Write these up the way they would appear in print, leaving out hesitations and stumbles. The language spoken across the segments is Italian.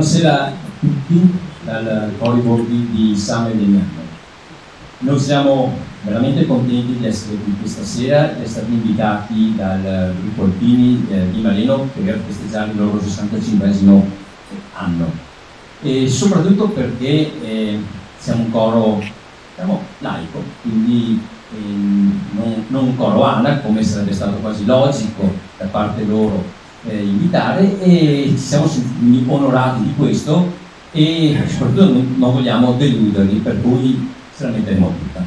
Buonasera a tutti dal Cori Borghi di San Medignano. Noi siamo veramente contenti di essere qui questa sera, di essere stati invitati dal gruppo Alpini di Mareno per festeggiare il loro 65esimo anno. E soprattutto perché siamo un coro laico, quindi non un coro ANAC, come sarebbe stato quasi logico da parte loro invitare, e ci siamo sentiti onorati di questo e soprattutto non vogliamo deluderli, per cui se la metteremo tutta.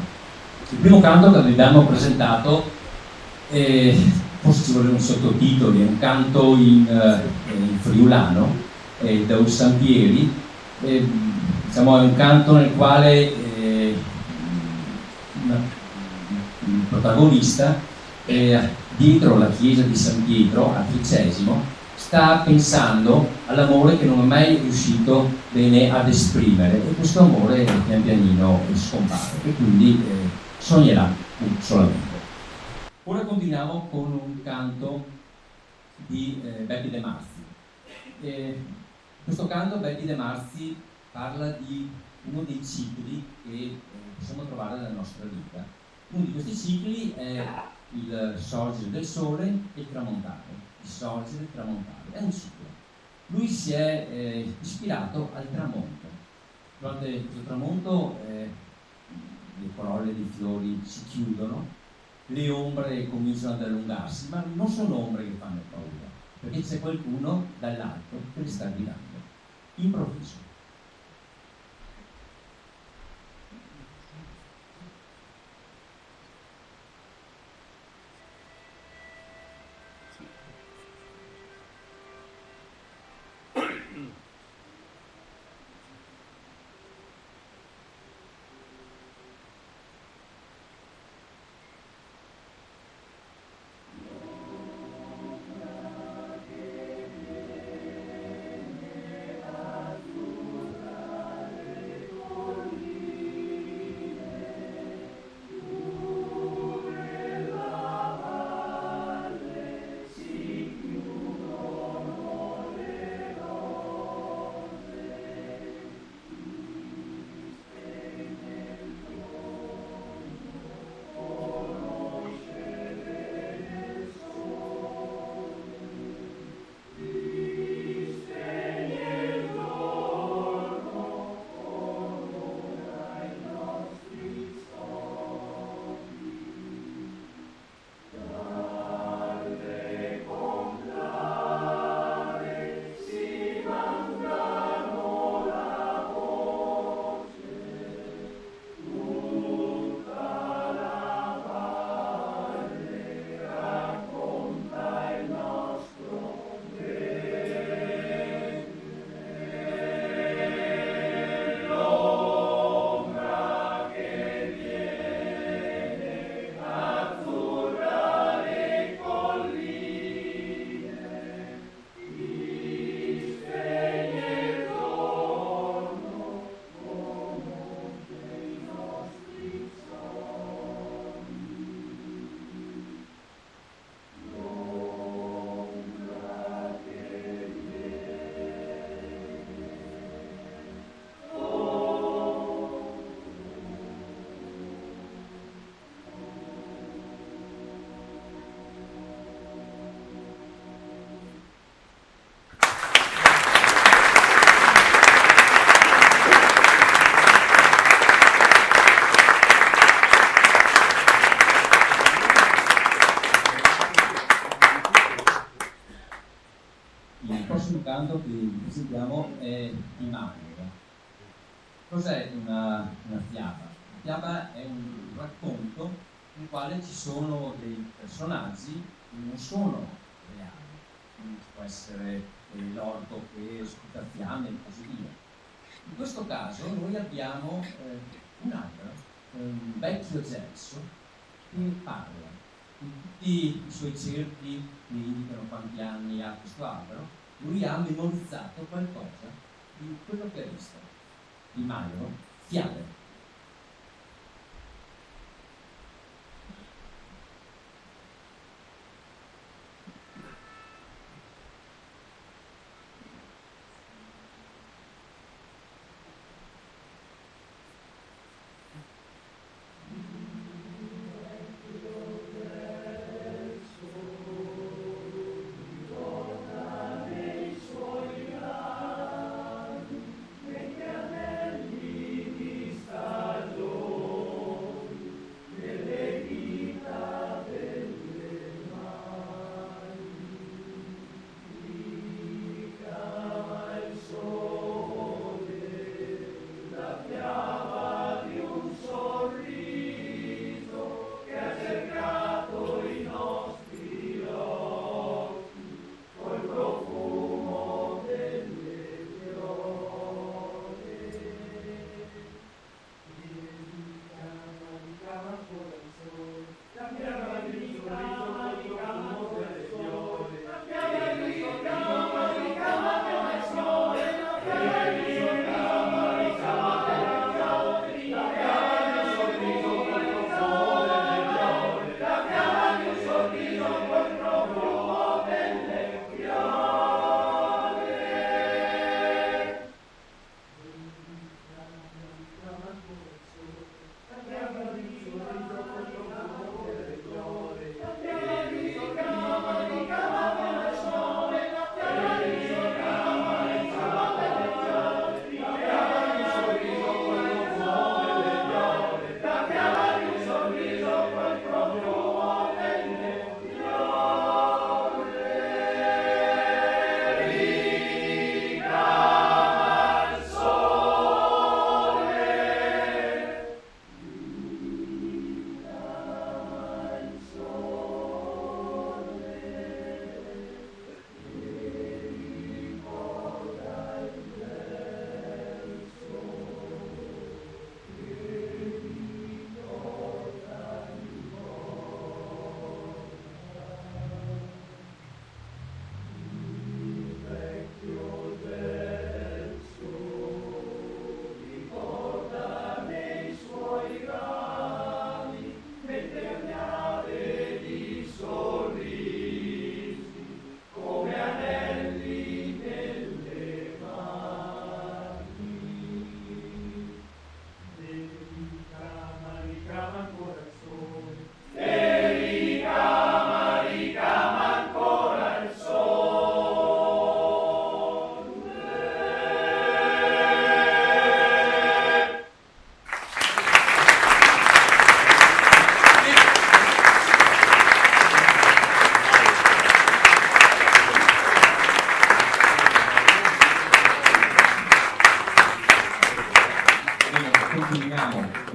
Il primo canto che abbiamo presentato, forse ci voleva un sottotitolo, è un canto in friulano, da Ussampieri, diciamo, è un canto nel quale il protagonista dietro la chiesa di San Pietro al Tricesimo sta pensando all'amore che non è mai riuscito bene ad esprimere, e questo amore pian pianino scompare e quindi sognerà solamente. Ora continuiamo con un canto di Beppe De Marzi. Questo canto, Beppe De Marzi, parla di uno dei cicli che possiamo trovare nella nostra vita. Uno di questi cicli è il sorgere del sole e il tramontare. Il sorgere e il tramontare è un ciclo. Lui si è ispirato al tramonto. Durante questo tramonto le corolle dei fiori si chiudono, le ombre cominciano ad allungarsi, ma non sono ombre che fanno paura, perché c'è qualcuno dall'alto che li sta guidando. Improvviso. Canto che vi presentiamo è di Mario. Cos'è una fiaba? Una fiaba è un racconto nel quale ci sono dei personaggi che non sono reali, quindi può essere l'orco che sputa fiamme e così via. In questo caso noi abbiamo un albero, un vecchio gelso che parla. In tutti i suoi cerchi che indicano quanti anni ha questo albero, lui ha memorizzato qualcosa di quello che resta. Di Maio, fiabe.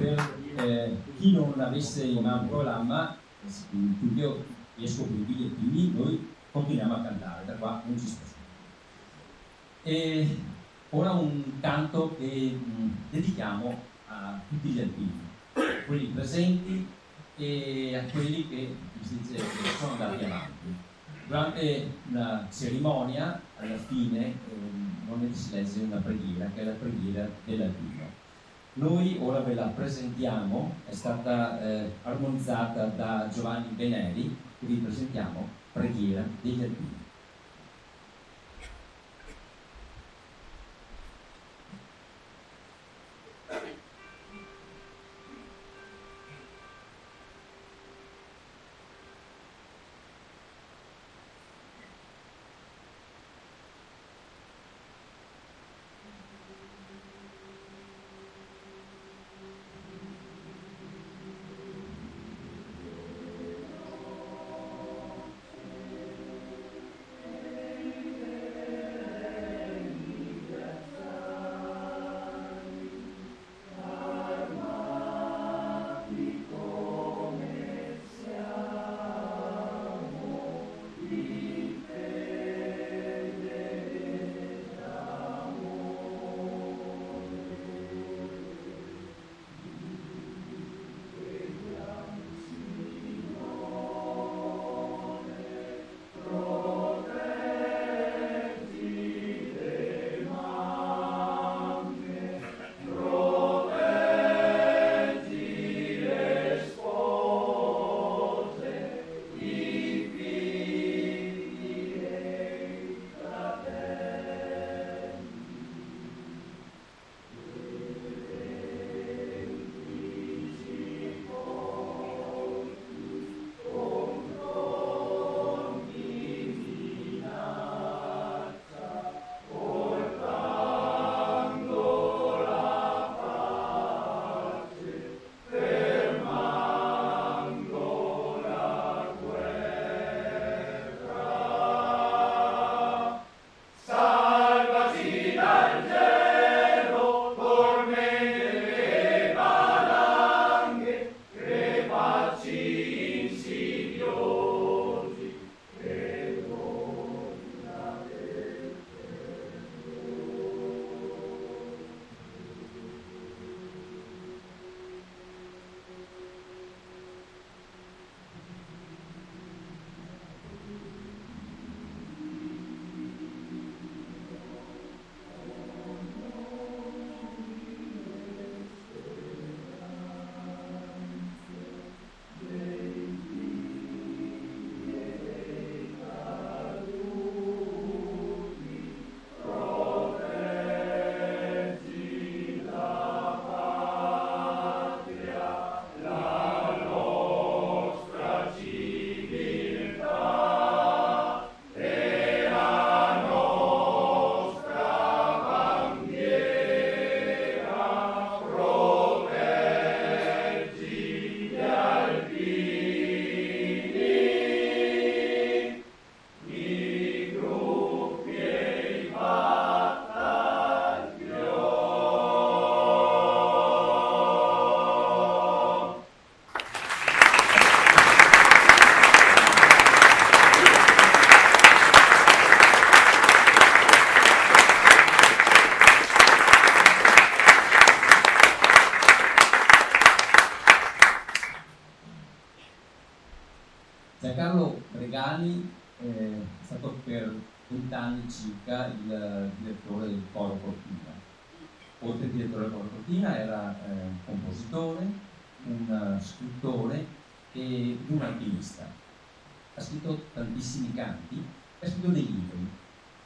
per chi non avesse in mano il programma, io esco con i bigliettini, noi continuiamo a cantare, da qua non ci spostiamo. E ora un canto che dedichiamo a tutti gli alpini, quelli presenti e a quelli che, sono andati avanti. Durante la cerimonia, alla fine, non si legge una preghiera, che è la preghiera dell'alpino. Noi ora ve la presentiamo, è stata armonizzata da Giovanni Beneri, e vi presentiamo Preghiera degli Alpini. Giancarlo Bregani è stato per 20 anni circa il direttore del Coro Cortina. Oltre al direttore del Coro Cortina era un compositore, un scrittore e un alpinista. Ha scritto tantissimi canti, ha scritto dei libri.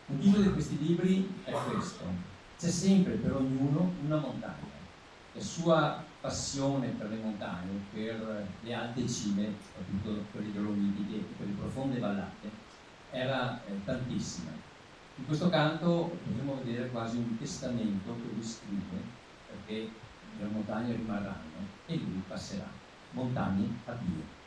Un titolo di questi libri è questo: c'è sempre per ognuno una montagna. La sua passione per le montagne, per le alte cime, soprattutto per le Dolomiti e per le profonde vallate, era tantissima. In questo canto potremmo vedere quasi un testamento che lui scrive, perché le montagne rimarranno e lui passerà. Montagne a Dio.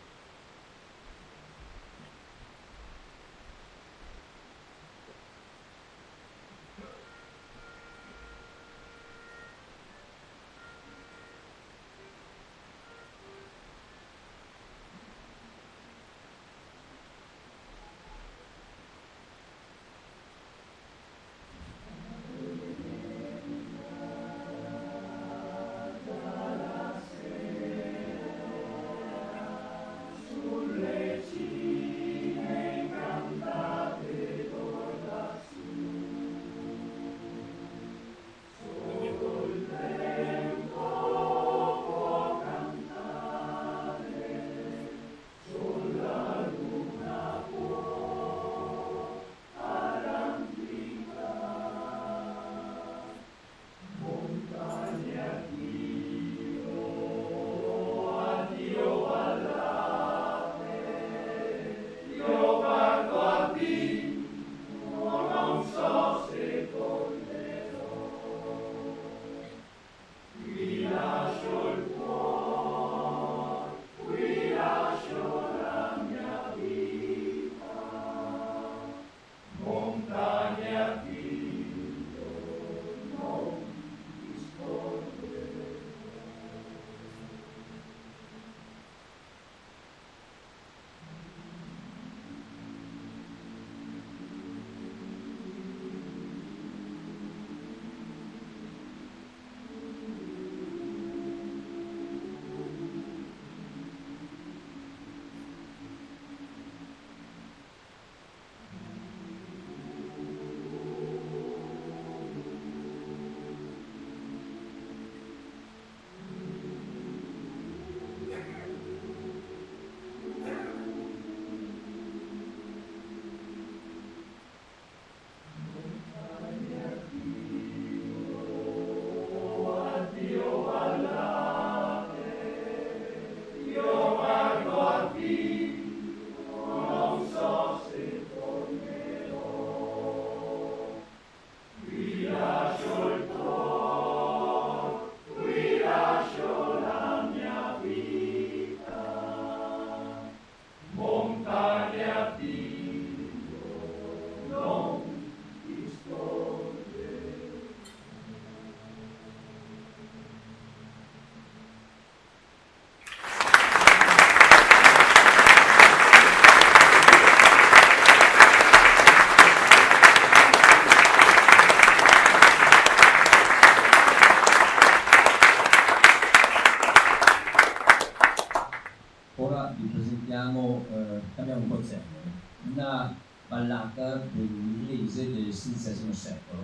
cantata dell'inglese del XVI secolo,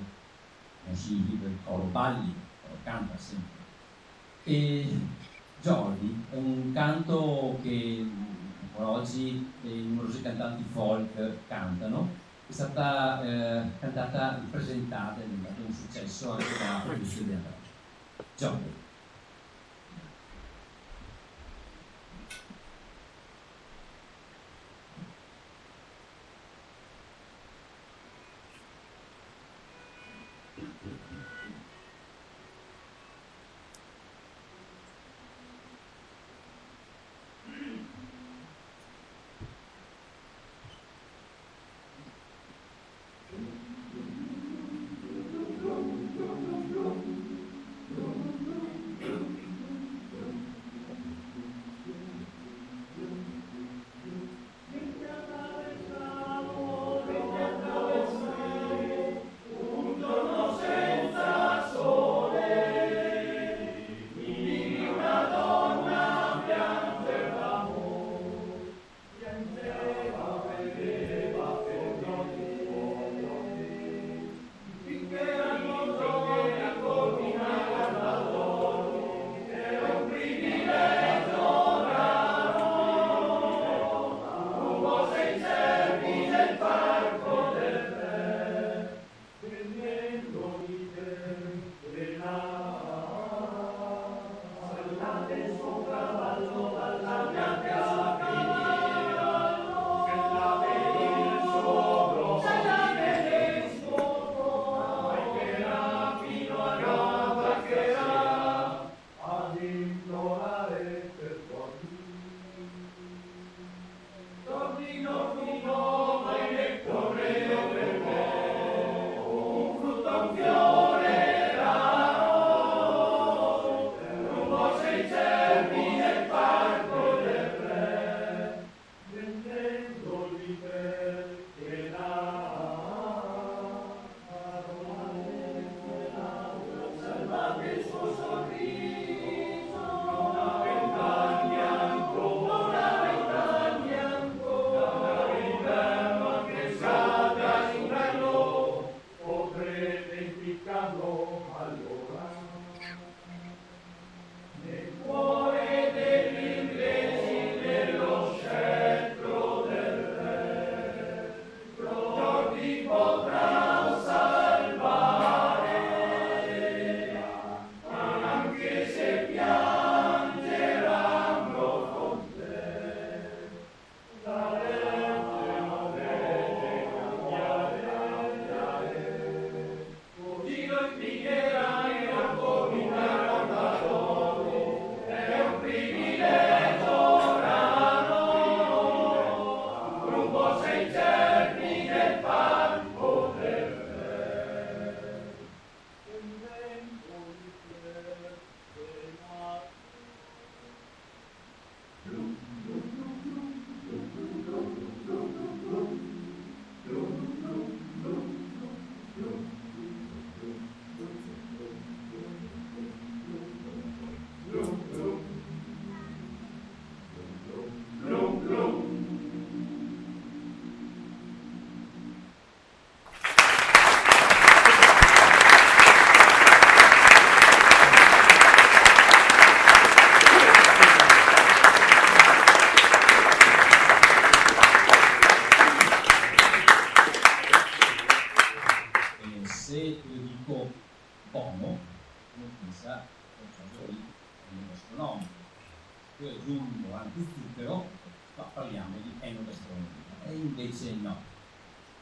non significa il coro balli, il coro canta sempre. E Jordi è un canto che ancora oggi numerosi cantanti folk cantano, è stata cantata e presentata, è diventato un successo anche da produzione di Andrea. Jordi.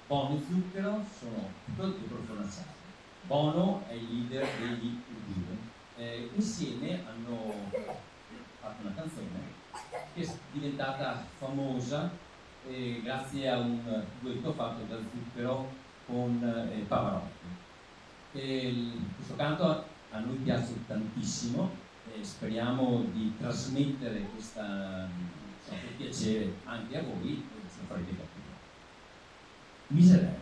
Bono e Zucchero sono tutti profonazionali. Bono è il leader degli Udine. Insieme hanno fatto una canzone che è diventata famosa grazie a un duetto fatto da Zucchero con Pavarotti. Questo canto a noi piace tantissimo e speriamo di trasmettere questo piacere anche a voi e se lo farete capire. Miserere.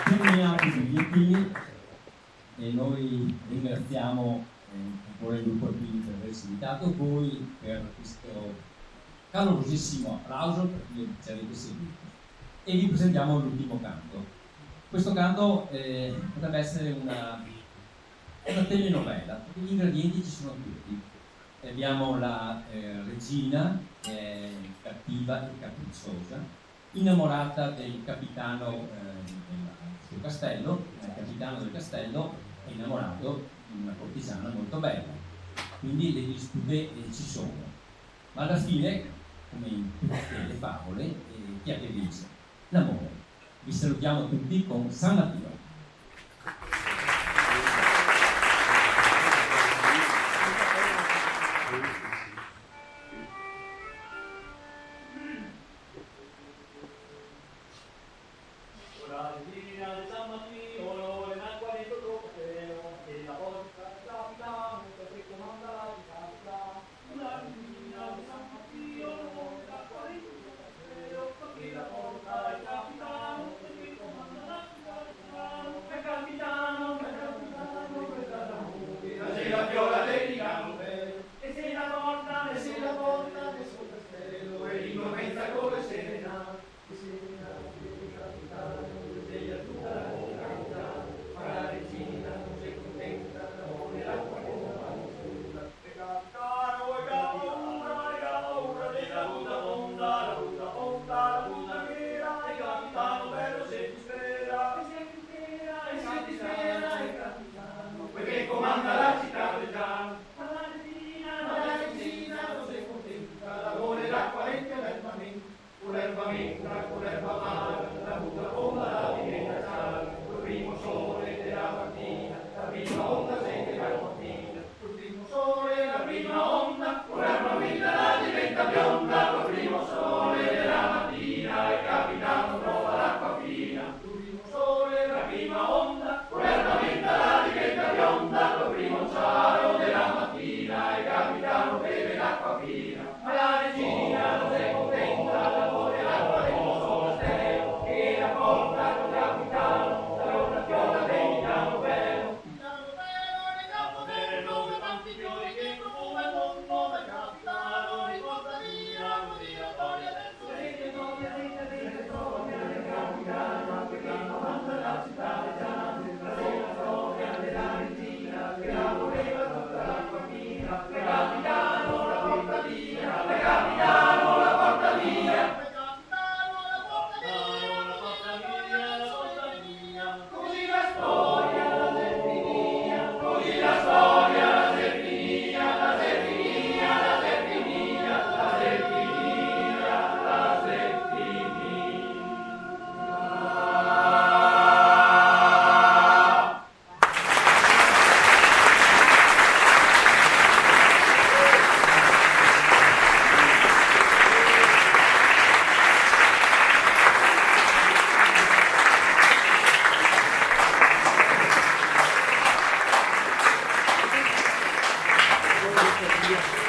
Terminiamo Filippini e noi ringraziamo ancora il gruppo Alpini per averci invitato, voi per questo calorosissimo applauso perché ci avete seguito, e vi presentiamo l'ultimo canto. Questo canto potrebbe essere una telenovela, perché gli ingredienti ci sono tutti. Abbiamo la regina che è cattiva e capricciosa, innamorata del capitano del castello. Il capitano del castello è innamorato di una cortigiana molto bella, quindi le dispute ci sono, ma alla fine, come in tutte le favole, chi è che vince? L'amore. Vi salutiamo tutti con San Mattino. Come serena, che serena, che capitano, degli tuttavia